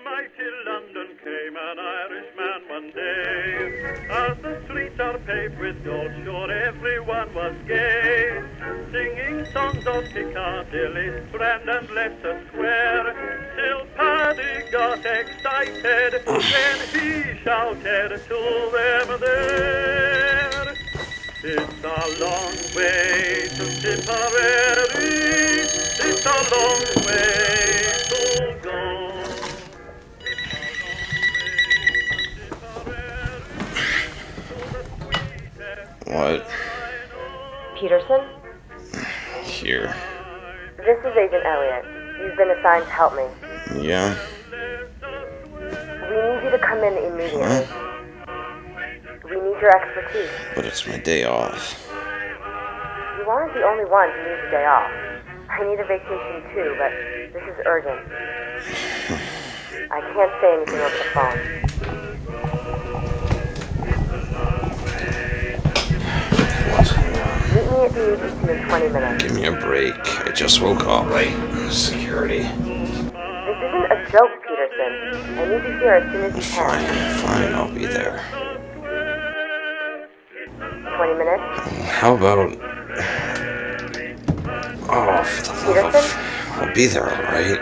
mighty London came an Irishman one day. As the streets are paved with gold, sure everyone was gay. Singing songs of Piccadilly, Strand and Leicester Square, till Paddy got excited when he shouted to them there. It's a long way to Tipperary, it's a long way to go. What? Peterson? Here. This is Agent Elliot. You've been assigned to help me. Yeah? We need you to come in immediately. We need your expertise. But it's my day off. You aren't the only one who needs a day off. I need a vacation too, but this is urgent. I can't say anything over the phone. Meet me at the agency in 20 minutes. Give me a break. I just woke up. Right? Security. This isn't a joke, Peterson. I need you here as soon as you can. Fine, I'll be there. 20 minutes? How about... Oh, for the love of... I'll be there, alright?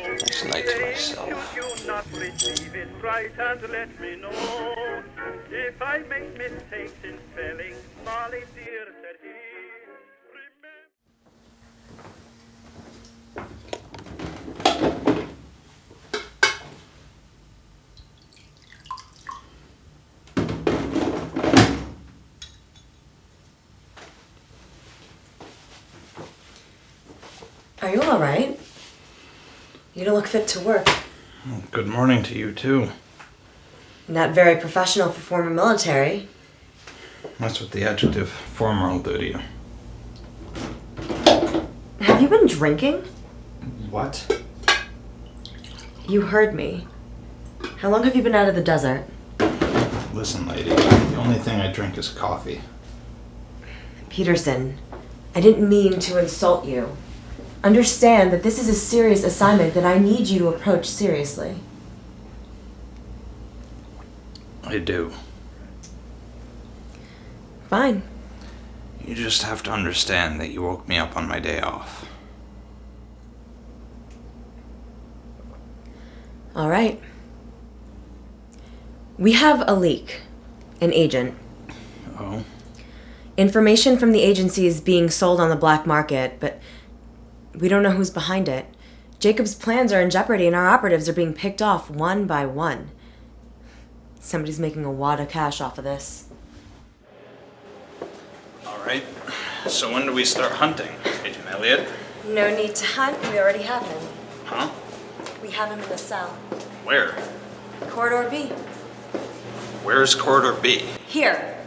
Nice night to myself. If you not receive it right, and let me know. If I make mistakes in spelling, Molly dear, said he. Are you all right? You don't look fit to work. Good morning to you, too. Not very professional for former military. That's what the adjective former will do to you. Have you been drinking? What? You heard me. How long have you been out of the desert? Listen, lady, the only thing I drink is coffee. Peterson, I didn't mean to insult you. Understand that this is a serious assignment that I need you to approach seriously. I do. Fine. You just have to understand that you woke me up on my day off. All right. We have a leak. An agent. Oh? Information from the agency is being sold on the black market, but we don't know who's behind it. Jacob's plans are in jeopardy and our operatives are being picked off one by one. Somebody's making a wad of cash off of this. Alright, so when do we start hunting, Agent Elliot? No need to hunt, we already have him. Huh? We have him in the cell. Where? Corridor B. Where's Corridor B? Here.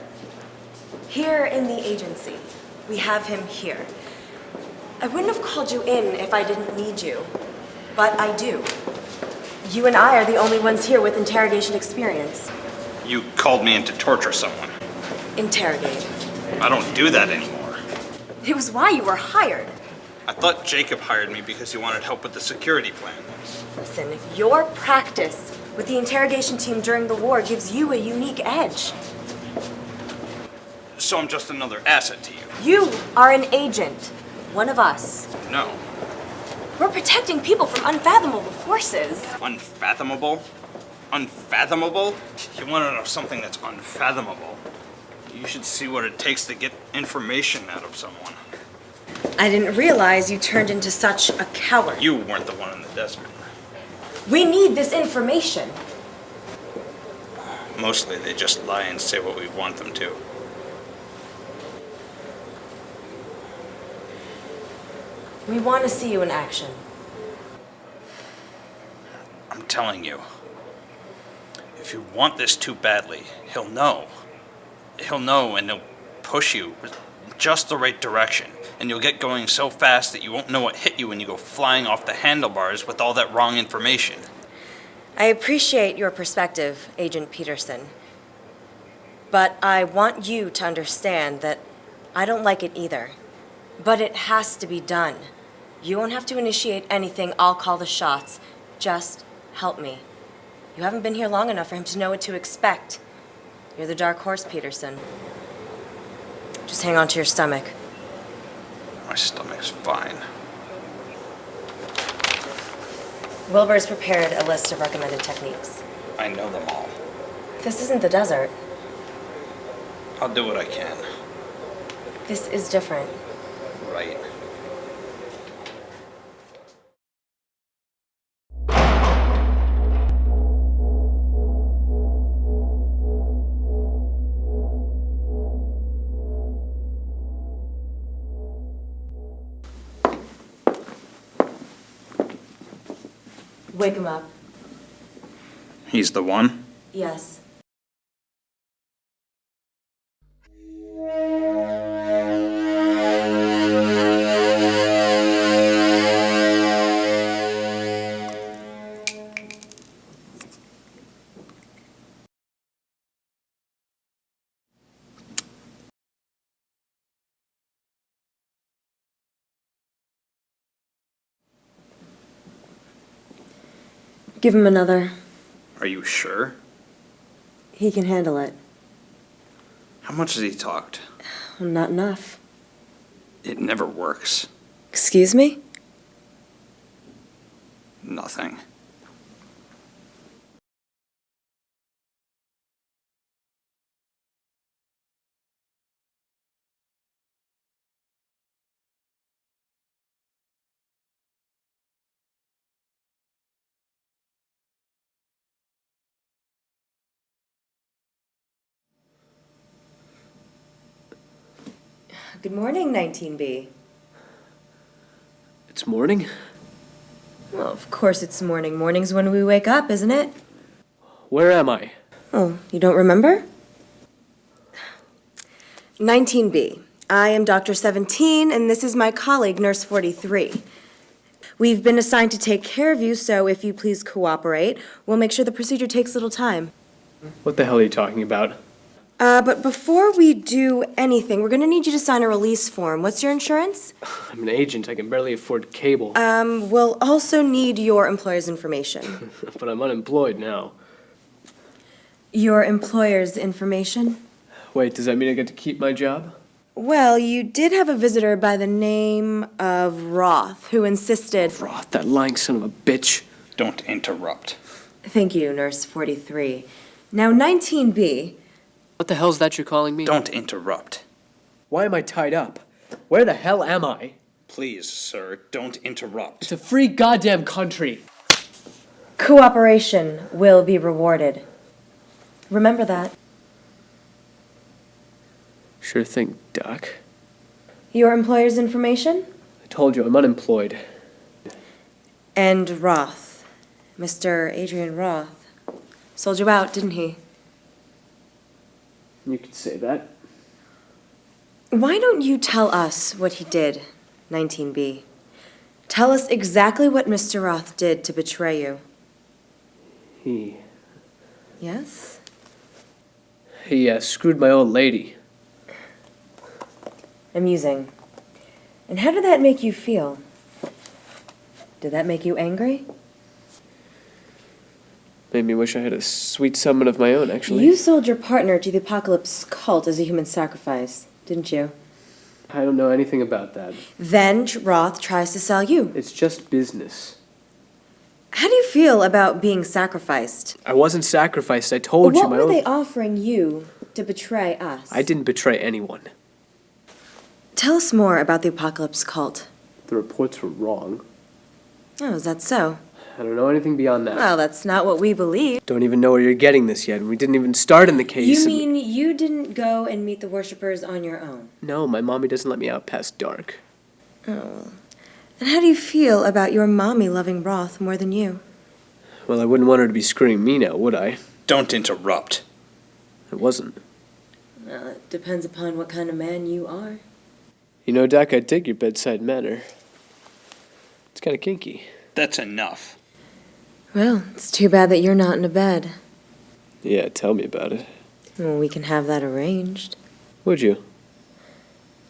Here in the agency. We have him here. I wouldn't have called you in if I didn't need you, but I do. You and I are the only ones here with interrogation experience. You called me in to torture someone. Interrogate. I don't do that anymore. It was why you were hired. I thought Jacob hired me because he wanted help with the security plan. Listen, your practice with the interrogation team during the war gives you a unique edge. So I'm just another asset to you. You are an agent. One of us. No. We're protecting people from unfathomable forces. Unfathomable? Unfathomable? You want to know something that's unfathomable? You should see what it takes to get information out of someone. I didn't realize you turned into such a coward. You weren't the one in the desert. We need this information. Mostly they just lie and say what we want them to. We want to see you in action. I'm telling you, if you want this too badly, he'll know. He'll know and he'll push you just the right direction. And you'll get going so fast that you won't know what hit you when you go flying off the handlebars with all that wrong information. I appreciate your perspective, Agent Peterson. But I want you to understand that I don't like it either. But it has to be done. You won't have to initiate anything. I'll call the shots. Just help me. You haven't been here long enough for him to know what to expect. You're the dark horse, Peterson. Just hang on to your stomach. My stomach's fine. Wilbur's prepared a list of recommended techniques. I know them all. This isn't the desert. I'll do what I can. This is different. Right. Wake him up. He's the one? Yes. Give him another. Are you sure? He can handle it. How much has he talked? Well, not enough. It never works. Excuse me? Nothing. Good morning, 19B. It's morning? Well, of course it's morning. Morning's when we wake up, isn't it? Where am I? Oh, you don't remember? 19B. I am Dr. 17, and this is my colleague, Nurse 43. We've been assigned to take care of you, so if you please cooperate, we'll make sure the procedure takes little time. What the hell are you talking about? But before we do anything, we're going to need you to sign a release form. What's your insurance? I'm an agent. I can barely afford cable. We'll also need your employer's information. But I'm unemployed now. Your employer's information? Wait, does that mean I get to keep my job? Well, you did have a visitor by the name of Roth who insisted... Roth, that lying son of a bitch. Don't interrupt. Thank you, Nurse 43. Now, 19B... What the hell's that you're calling me? Don't interrupt. Why am I tied up? Where the hell am I? Please, sir, don't interrupt. It's a free goddamn country. Cooperation will be rewarded. Remember that. Sure thing, Doc. Your employer's information? I told you I'm unemployed. And Roth. Mr. Adrian Roth. Sold you out, didn't he? You could say that. Why don't you tell us what he did, 19B? Tell us exactly what Mr. Roth did to betray you. He Yes? screwed my old lady. Amusing. And how did that make you feel? Did that make you angry? Made me wish I had a sweet summon of my own, actually. You sold your partner to the Apocalypse cult as a human sacrifice, didn't you? I don't know anything about that. Then Roth tries to sell you. It's just business. How do you feel about being sacrificed? I wasn't sacrificed. I told you What my were own... they offering you to betray us? I didn't betray anyone. Tell us more about the Apocalypse cult. The reports were wrong. Oh, is that so? I don't know anything beyond that. Well, that's not what we believe. Don't even know where you're getting this yet, and we didn't even start in the case. You mean you didn't go and meet the worshippers on your own? No, my mommy doesn't let me out past dark. Oh. And how do you feel about your mommy loving Roth more than you? Well, I wouldn't want her to be screwing me now, would I? Don't interrupt. It wasn't. Well, it depends upon what kind of man you are. You know, Doc, I'd take your bedside manner. It's kind of kinky. That's enough. Well, it's too bad that you're not in a bed. Yeah, tell me about it. Well, we can have that arranged. Would you?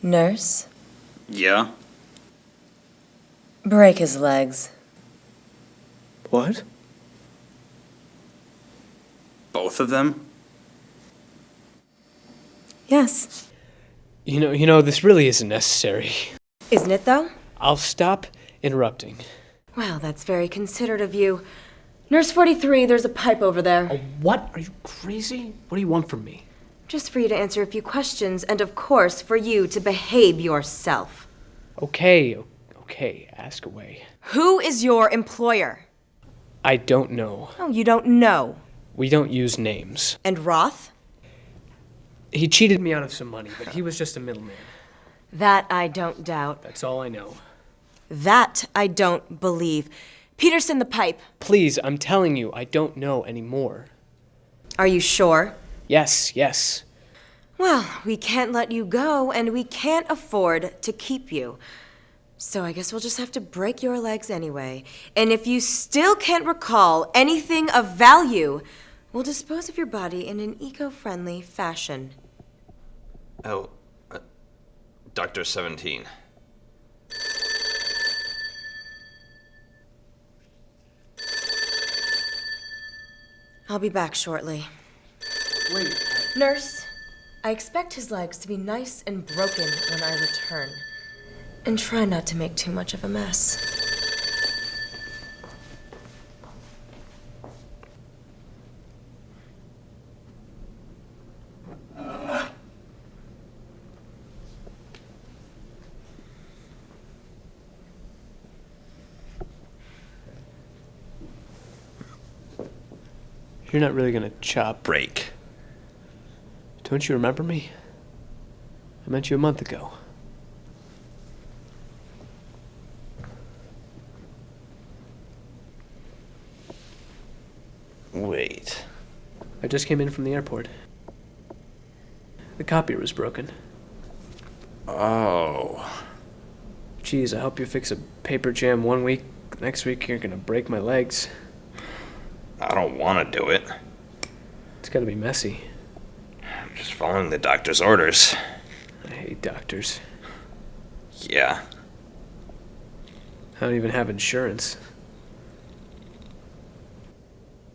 Nurse, Yeah? break his legs. What? Both of them? Yes. You know, this really isn't necessary. Isn't it, though? I'll stop interrupting. Well, that's very considerate of you. Nurse 43, there's a pipe over there. Oh, what? Are you crazy? What do you want from me? Just for you to answer a few questions, and of course, for you to behave yourself. Okay, ask away. Who is your employer? I don't know. Oh, you don't know. We don't use names. And Roth? He cheated me out of some money, but he was just a middleman. That I don't doubt. That's all I know. That I don't believe. Peterson the pipe. Please, I'm telling you, I don't know anymore. Are you sure? Yes. Well, we can't let you go, and we can't afford to keep you. So I guess we'll just have to break your legs anyway. And if you still can't recall anything of value, we'll dispose of your body in an eco-friendly fashion. Oh, Dr. 17. I'll be back shortly. Wait. Nurse, I expect his legs to be nice and broken when I return. And try not to make too much of a mess. You're not really gonna chop. Break. Don't you remember me? I met you a month ago. Wait. I just came in from the airport. The copier was broken. Oh. Geez, I help you fix a paper jam one week. Next week you're gonna break my legs. I don't want to do it. It's gotta be messy. I'm just following the doctor's orders. I hate doctors. Yeah. I don't even have insurance.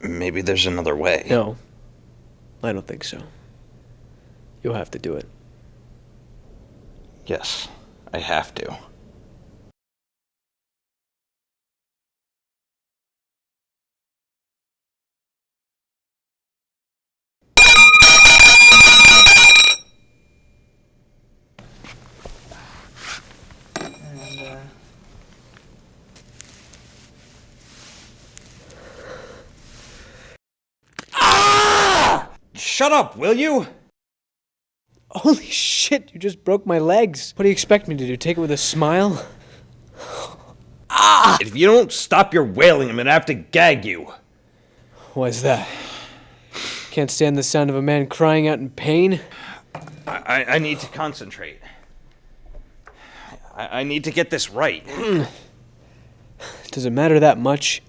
Maybe there's another way. No, I don't think so. You'll have to do it. Yes, I have to. Shut up, will you? Holy shit, you just broke my legs. What do you expect me to do? Take it with a smile? If you don't stop your wailing, I'm gonna have to gag you. Why's that? Can't stand the sound of a man crying out in pain? I need to concentrate. I need to get this right. Does it matter that much?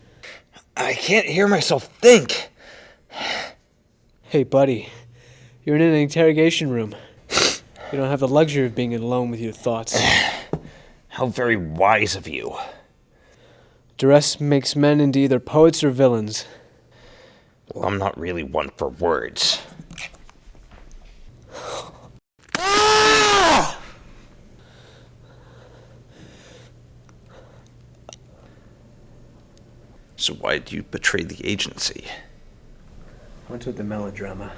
I can't hear myself think. Hey, buddy. You're in an interrogation room. You don't have the luxury of being alone with your thoughts. How very wise of you. Duress makes men into either poets or villains. Well, I'm not really one for words. So why did you betray the agency? What's with the melodrama?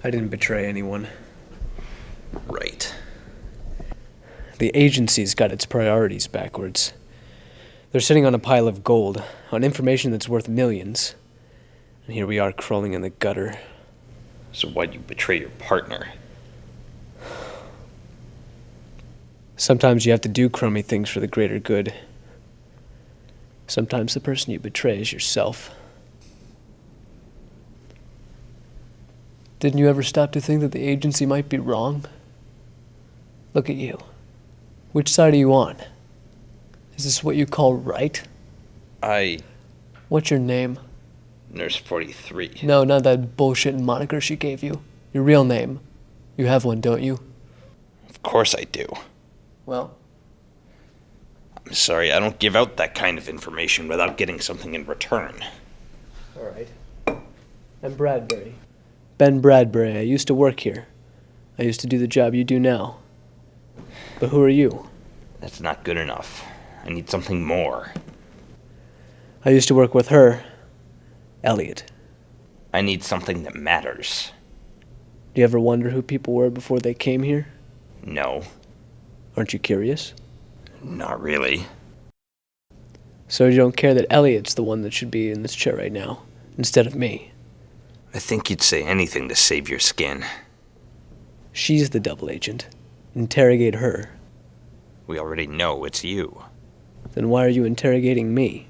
I didn't betray anyone. Right. The agency's got its priorities backwards. They're sitting on a pile of gold, on information that's worth millions. And here we are crawling in the gutter. So why'd you betray your partner? Sometimes you have to do crummy things for the greater good. Sometimes the person you betray is yourself. Didn't you ever stop to think that the agency might be wrong? Look at you. Which side are you on? Is this what you call right? What's your name? Nurse 43. No, not that bullshit moniker she gave you. Your real name. You have one, don't you? Of course I do. Well, I'm sorry, I don't give out that kind of information without getting something in return. all right. I'm Bradbury. Ben Bradbury. I used to work here. I used to do the job you do now. But who are you? That's not good enough. I need something more. I used to work with her, Elliot. I need something that matters. Do you ever wonder who people were before they came here? No, Aren't you curious? not really. So you don't care that Elliot's the one that should be in this chair right now, instead of me? I think you'd say anything to save your skin. She's the double agent. Interrogate her. We already know it's you. Then why are you interrogating me?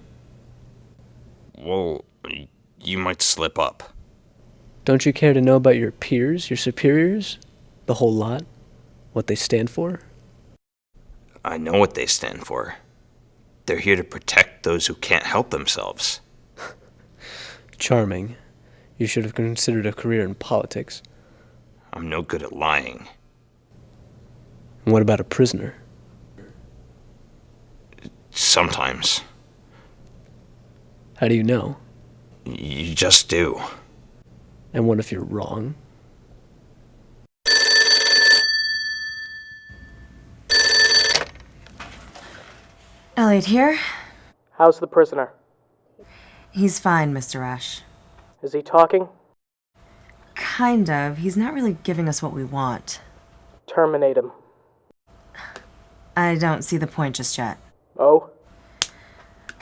Well, you might slip up. Don't you care to know about your peers, your superiors? The whole lot? What they stand for? I know what they stand for. They're here to protect those who can't help themselves. Charming. You should have considered a career in politics. I'm no good at lying. And what about a prisoner? Sometimes. How do you know? You just do. And what if you're wrong? Elliot here? How's the prisoner? He's fine, Mr. Ash. Is he talking? Kind of. He's not really giving us what we want. Terminate him. I don't see the point just yet. Oh?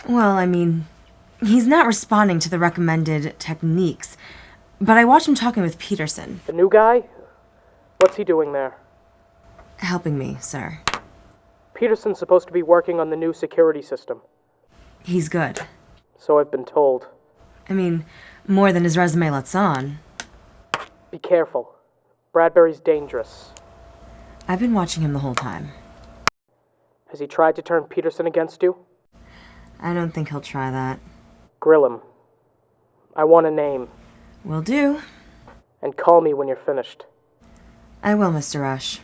Well, I mean, he's not responding to the recommended techniques, but I watched him talking with Peterson. The new guy? What's he doing there? Helping me, sir. Peterson's supposed to be working on the new security system. He's good. So I've been told. I mean, more than his resume lets on. Be careful. Bradbury's dangerous. I've been watching him the whole time. Has he tried to turn Peterson against you? I don't think he'll try that. Grill him. I want a name. Will do. And call me when you're finished. I will, Mr. Rush.